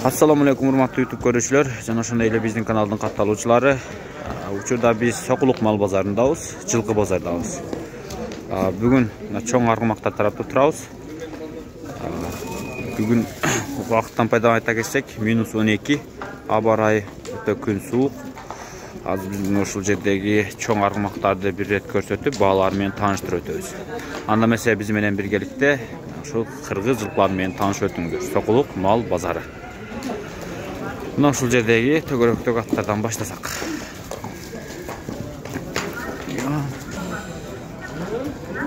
Assalamu alaikum urmatlı YouTube görüşler. Jana ошондой эле биздин каналдын катталуучулары. Учурда биз Сокулук мал базарындабыз, жылкы базардабыз. Бүгүн чоң аргымактар тарапта турабыз. Бүгүн убакыттан пайдаланып айта кетсек, -12, аба ырайы өтө күн суук. Азыр биз ушул жердеги чоң аргымактарды бир рет көрсөтүп, баалары менен тааныштырып өтөбүз. Анда месе биз менен биргеликте ушул кыргыз жылкылары менен таанышып өтүңүздөр. Сокулук мал базары. Мына ушул жердеги төгөрөктөгү аттардан баштасак.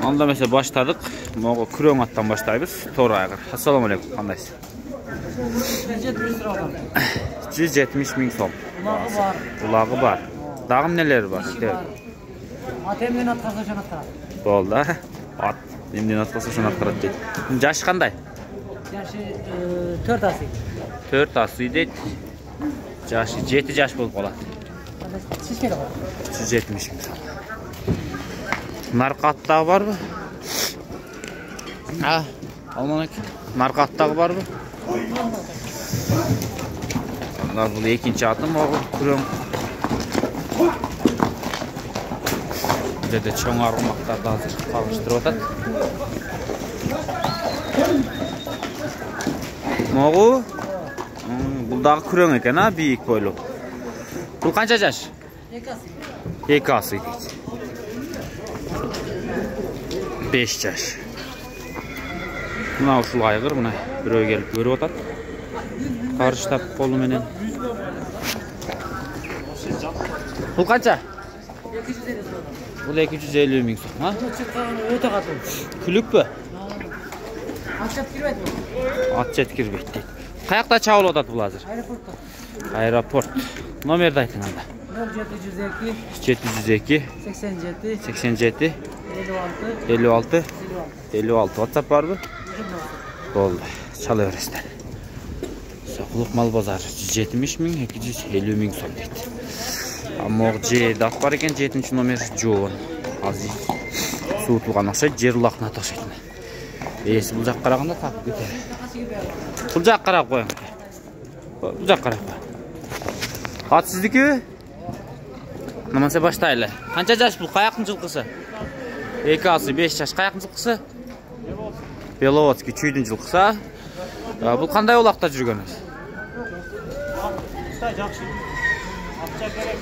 Анда месе баштадык. Могу күрөң аттан баштайбыз. Тор айгыр. Ассаламу алейкум, кандайсыз? 170 миң сом. Улагы бар. Дагы эмнелери бар? Ат эмнен аткарса ошону аткарат. Болду. Ат эмнен аткарса ошону аткарат дейт. Жашы кандай? Жашы 4 асый. 4 асый дейт. Жашы 7 жаш болуп калат. Сизге да бар. 170 миң сом. Наркы аттагы барбы? Алманак. Наркы аттагы барбы? Бул экинчи атым, могу күрөң. Жерде чоң аргымактарды азыр кагыштырып атат. Могу бул дагы күрөң экен, бийик бойлуу. Бул канча жаш? 2 асый. 2 асый дейт. 5 жаш. Мына ушул айгыр, мына бирөө келип көрүп атат. Карыштап колу менен. Бул канча? 250 сом. Бул 250 миң сом, Өтө катуу. Күлүкпү? Ат чет кирбейт бу. Ат чет кирбейт дейт. Каякта чабылып атат бул азыр? Аэропортто. Аэропорт. Номерди айтың анда. 0702 702 87 87 56 56 WhatsApp барбы? Болду. Чала бересиздер. Сокулук мал базары 170 миң 250 миң сом дейт. Могу же ат бар экен, 7 номер жоон. Азыр суутулган окшойт, жер улакына окшойт. Эси бул жак караганда тапып кетер. Бул жак карап коюң. Бул жак карап кой. Ат сиздики? Наманса баштайлы. Канча жаш бул? Каяктын жылкысы? 2 асый 5 жаш. Каяктын жылкысы? Беловодский чүйдүн жылкысы. Бул кандай улакта жүргөнүз? жакшы. Акча керек.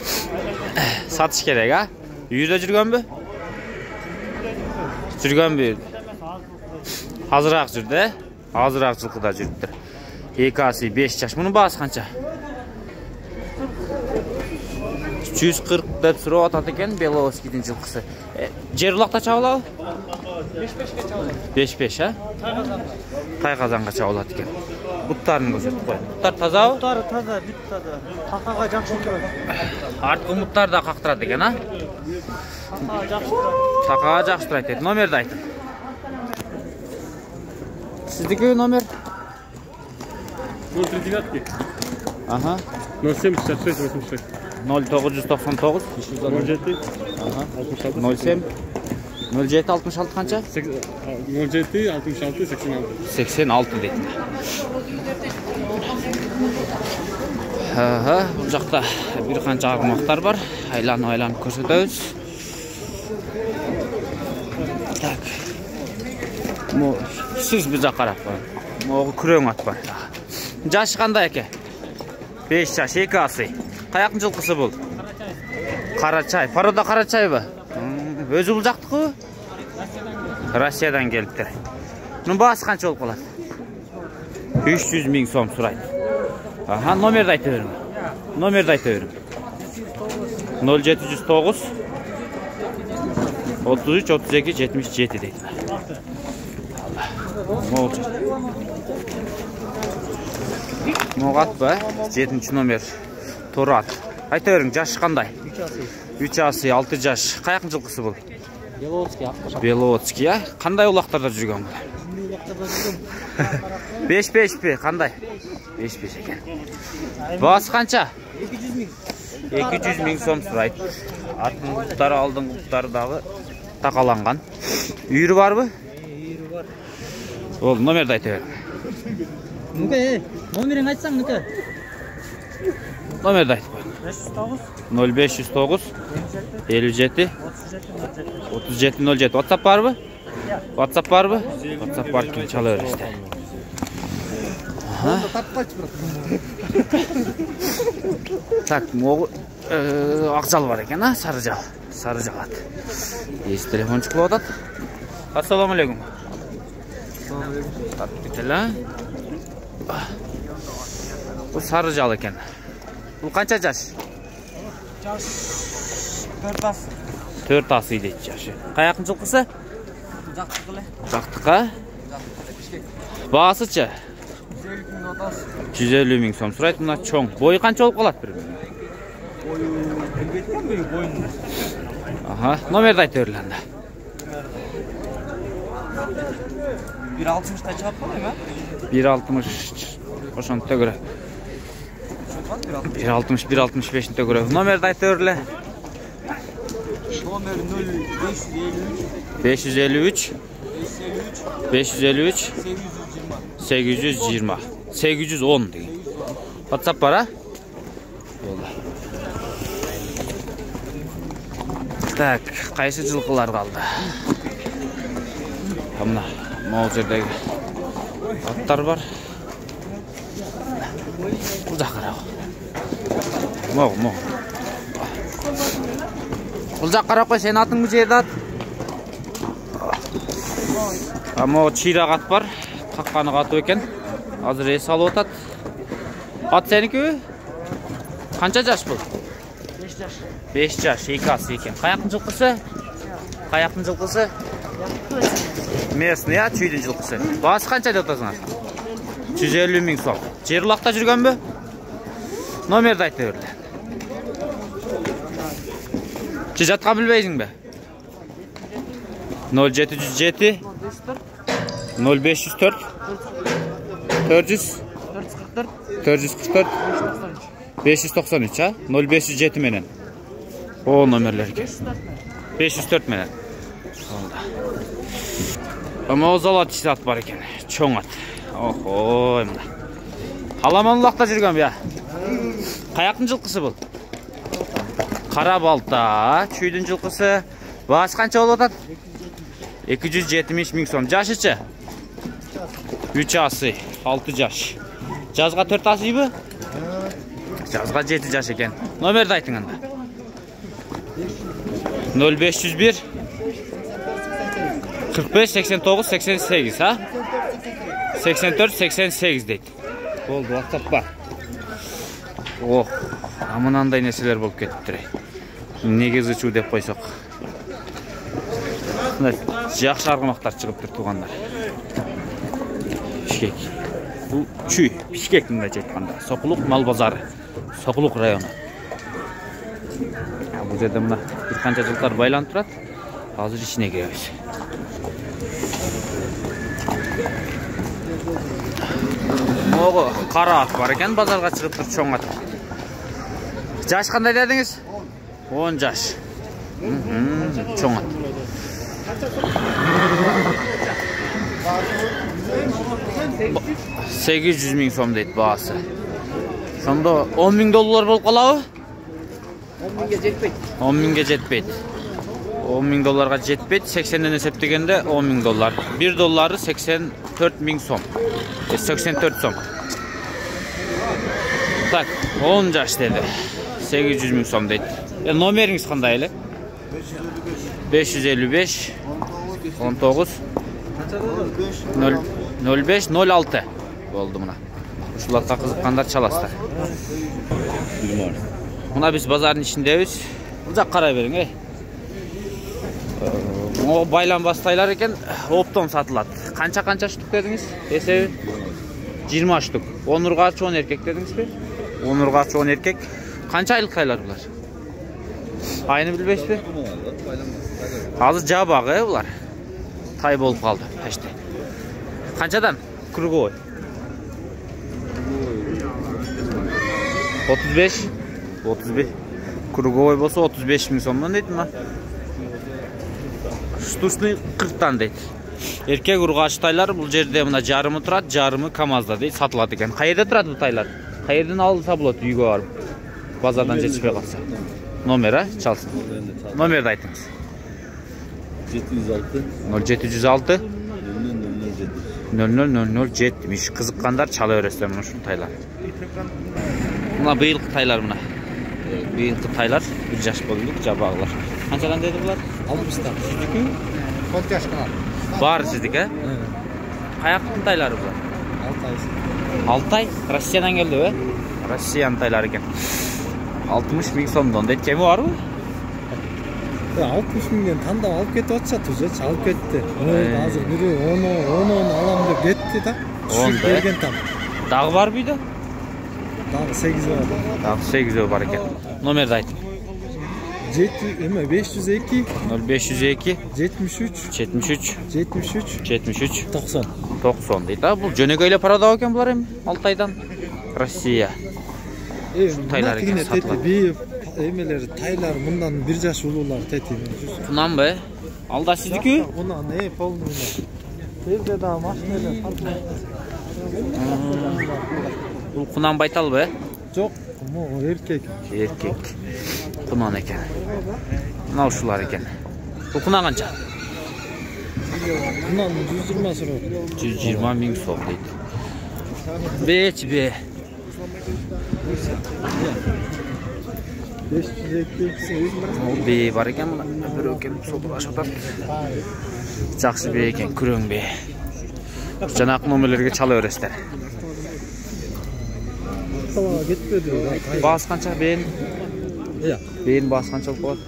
Сатыш керек, Үйдө жүргөнбү? Жүргөнбү? Азыраак жүрдү, Азыраак жылкыда жүрүптүр. 2 асый 5 жаш. Мунун баасы канча? 140 деп сурап атат экен Беловодскийдин жылкысы. Жер улакта чабылабы? 5-5ке чабылат. 5-5, Тайказанга чабылат экен. Буттарын көрсөтүп кой. Буттар тазабы? Буттары таза, бүт таза. Какага жакшы турат. Арткы буттар да кактырат экен, Какага жакшы турат. Такага жакшы турат дейт. Номерди айтың. Сиздики номер? 039. 0766 86. 0999 07 07 07 66 канча? 07 66 86. 86 дейт. Бул жакта бир канча аргымактар бар. Айланып көрсөтөбүз. Так. Сиз бир жак карап коюң. Могу күрөң ат бар. Жашы кандай экен? 5 жаш, 2 асый. Каяктын жылкысы бул? Карачай. Порода Карачайбы? Өзү бул жактыкы? Россиядан келиптир. Мунун баасы канча болуп калат? 300 миң сом сурайт. Номерди айта бериң. Номерди айта бериң. 0709 33 32 77 дейт. Могу атпы? 7 номер. Торат. Айта бериң, жашы кандай? 3 асый 6 жаш. Каяктын жылкысы бул? Беловодский, Кандай улактарда жүргөн бул? 5-5 кандай? 5-5 экен. Баасы канча? 200 миң. 200 миң сом сурайт. Аттын буттары, алдыңкы буттары дагы такаланган. Үйүрү барбы? Үйүрү бар. Ол номерди айта бер. Nuke, номерин айтсаң, Nuke. Номерді айтып қойың. 0509 57 3707. WhatsApp бар бі? WhatsApp бар бі? WhatsApp бар екен, чала өресті. Так, ақжал бар екен, сары жал. Сары жал ат. Есі телефон шықылы отат. Ассаламу алейкум. Бұл сары жал екен. Бұл қанша жаш? Жаш 4 ас. 4 асы дейді жашы. Қаяқын жылқысы? Жақтықылы. Жақтыққа? Бағасы 150 мың сом сұрайды. Мұна чоң. Бойы қанша олып қалады бір? Бойы білбеткен бойын. Аха, номерді айты өрләнді. 1.60'da çarp var mı? 1.60 Oşantıda göre 1.60-1.65'te göre. Номерді айты өрлі. Номер 0553 553 820 810 деген. WhatsApp бар, а? Так, қайсы жылқылар қалды? Мына мол жердегі аттар бар. Бұл жаққара. Моғ. Бұл жаққара қой, сен атың бұл жерді ат? Моғ чирақ ат бар. Қаққаны қату екен. Азыр ес алып отат. Ат сенікі? Қанша жаш бұл? 5 yaş. 5 жаш, 2 асы екен. Қаяқтың жылқысы? Қаяқтың жылқысы? Местный, чүйдің жылқысы. Басы қанша деп отасыңар? 150 мың сом. Жерлақта жүрген бі? Номерді айты өрлі. Жатқан білбейсің бі? 0707 0504 444 593, ha? 0507 menen. O номерлерге. 504 menen. Ama o zala tişi at var eкен. Çoğun at. Oho, emda. Halaman ulaqta жүрген бі, ya? Қаяқтың жылқысы бұл? Қара балта, чүйдің жылқысы. Басы қанша болып отады? 270 мың сом. Жашычы? 3 асы, 6 жаш. Жазға 4 асы бі? Жазға 7 жаш екен. Номерді айтың анда. 0501 45 89 88, ha? 84 88 дейді. Болды, WhatsApp бар. Ох, амынандай нәселер болып кетті. Неге зычу деп қойсақ. Жақсы арғымақтар шығып тұр туғандар. Бишкек. Бұл чүй, Бишкектің де жетқанда. Соқылық мал базары. Соқылық районы. Бұл жерде мұна бір қанша жылдар байланып тұрады. Қазір ішіне кіреміз. Оғы қара ат бар екен, базарға шығып тұр чоң ат. Жаш қандай дедіңіз? 10 жаш. Чоң ат. 800 мың сом дейді бағасы. Сонда 10 мың доллар болып қалауы? 10 mingga жетпейді. 10 мыңға жетпейді. 10 мың долларға жетпейді. 80-ден есептегенде 10 мың доллар. 1 доллары 84 мың сом. 84 сом. Так, 10 жаш деді. 800 мың сом дейді. Номеріңіз қандай әлі? 555 19 05 06 болды мұна. Ұшылатқа қызыққандар чаластар. Мұна біз базардың ішіндеміз. Бұл жақ қарай берің, О байлан бастайлар екен, оптом сатылады. Қанша штук дедіңіз? Есебі 20 штук. 10 ұрғашы 10 еркек дедіңіз бе? 10 ұрғашы 10 еркек. Қанша айлық қайлар бұлар? Айны білбейсіз бе? Азы жабағы, бұлар. Тай болып қалды, пәште. Қаншадан? Круговой. 35. Круговой болса 35 мың сомнан дейді ма? Штучный 40-тан дейді. Erkek urgaç taylar бұл жерде мына жарымы тұрады, жарымы КамАЗда дейді, сатылады екен. Қайерде тұрады бұл тайлар? Қайерден алса болады үйге барып? Базардан жетіспей қалса. Номер, а? Çalsın. Номерді айтыңыз. 0706 0007. Қызыққандар чала өресіздер мұны шын тайлар. Мына бейілкі тайлар мұна. Бейілкі тайлар, бір жаш болдық, жабағылар. Қаншадан деді бұлар? 60'tan. Сіздікі? 10 yaşına. Бар сіздік, ә? Қаяқтың тайлары бұлар? 6 ай. Россиядан келді, ә? Россиян тайлары екен. 60 bin сомдон. Дейді, кемі бар бұ? 60 mingden tandam alıp ketip atışatı hocam, alıp ketti. Hazır biri 10 alam dep ketti da. Düşürüp bergen tam. Дағы бар бүйді? Дағы 8 var. Дағы 8 бар екен. Номерді айтың. 502 0502 73 73 73 73 90. 90 дейді. Бұл жөнекейле парада екен бұлар ем? Алтайдан. Россия. Taylar eкен satылады. Emeleri taylar bundan bir yaş ulular teti. Құнан бе? Алда сіздікі? Buna ne polmuyor. Tezde daha maşineler satılıyor. Бұл құнан байтал бе? Çok ama o erkek. Erkek. Құнан екен. Мынау ушулар екен. Бұл құнан қанша? Bundan 120 sıra. 120 bin сол дейді. Beç be. 502 Ол бе бар екен мұна. Бір өкен соқырға шатады. Жақсы бе екен, күрең бе. Жаңақ номерлерге чала өрестер. Tamam gitmedi. Bağız қанша бейін? Ya. Бейін bağız қанша болады?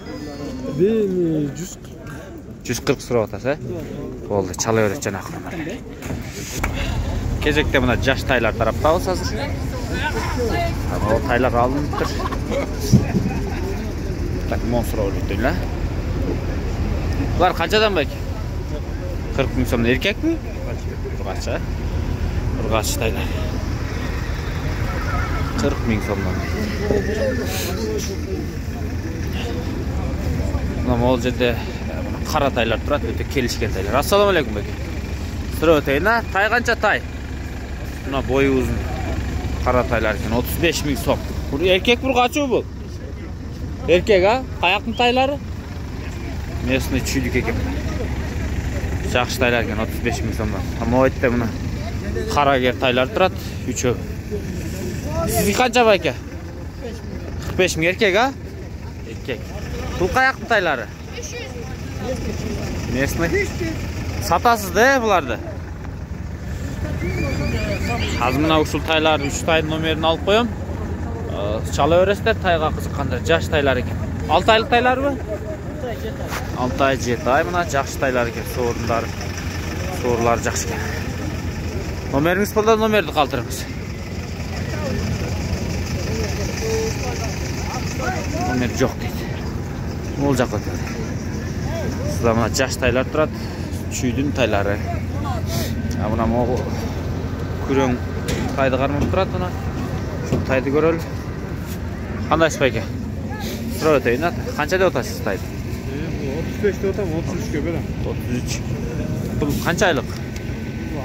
Ben 140 сұрап атасы, болды, чала өрет жаңақ номер. Кезекте мұна жаш тайлар тараптабыз азыр. Ол тайлар алынып тұр. Так, монстр өрлеттің, ла? Бұлар қаншадан бәк? 40 мың сомда еркек пі? Ұрғашы, ұрғашы тайлар. 40 мың сомдан. Мұна ол жерде қара тайлар тұрады, өте келішкен тайлар. Ассаламу алейкум бәке. Сұра өтейін, а? Тай қанша тай? Мұна бойы ұзын. Қара тайлар екен, 35 мың сом. Еркек бір қачу бұл? Еркек, а? Қаяқтың тайлары? Местный чүйлік екен. Жақшы тайлар екен, 35 мың сомдан. Ama өтті мұна қара кер тайлар тұрады, үшеу. Сізгі қанша бәке? 45 мың еркек, а? Еркек. Бұл қаяқтың тайлары? Местный. Сатасыз да бұларды? Қазір мына ушул тайлар 3 тайдың номерін алып қойым. Чала өрестер, тайға қызыққандар, жаш тайлар екен. 6 айлық тайлар бі? 6 ай, 7 ай мына жақшы тайлар екен. Соғырлары жақшы екен. Номеріңіз болда номерді қалтырыңыз. Номер жоқ дейді. Ол жаққа өтеді. Сізда мына жаш тайлар тұрады. Чүйдің тайлары. Мына моғыл күрең тайды қармап тұрады мұна. Шол тайды көрелі. Қандай спайке? Сұра өтейін, қанша де отасыз тайды? 35'te otam, 33'e böyle. 33. Бұл қанша айлық?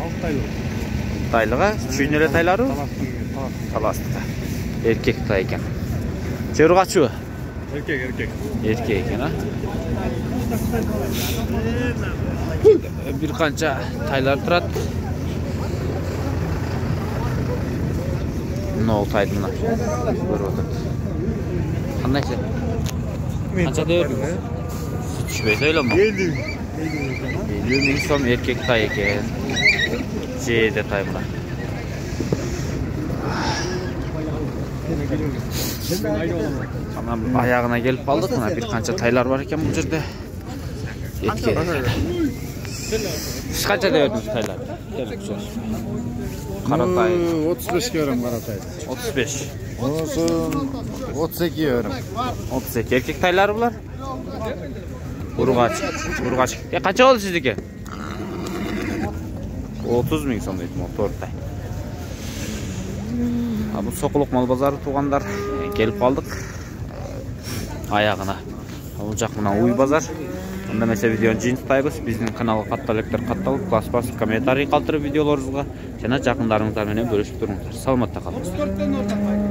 6 айлық. Тайлыға? Чүйнелі тайлары? Таластыда. Еркек тай екен. Жері қачуы? Erkek. Еркек екен, а? Bir qancha taylar turadi. Nol taydi buna. Ko'rib o'tirdi. Qanday kel? Qancha deyapsiz? Tushmay o'ylama. 50 ming so'm erkek tay ekan. Jeda tay buna. Tamam, ayağına gelip aldık mı? Bir qancha taylar var ekan bu yerda. Erkek. Siz qancha deyapsiz taylar? Qaratay 35 euro Qaratay. 35. Olsun 32 euro. 32 erkek taylar bular. Urg'aç. Qancha oldu sizniki? 30 ming so'm deydi, 4 tay. Bu Soquluq mal bozori tuğanlar gelip kaldık ayağına. Olacak buna uy bazar. Анда эмесе видеону жыйынтпайбыз. Биздин каналга катты электер катталып, класс басып, комментарий калтырып видеолорубузга жана жакындарыңыздар менен бөлүшүп туруңуздар. Саламатта калыңыздар.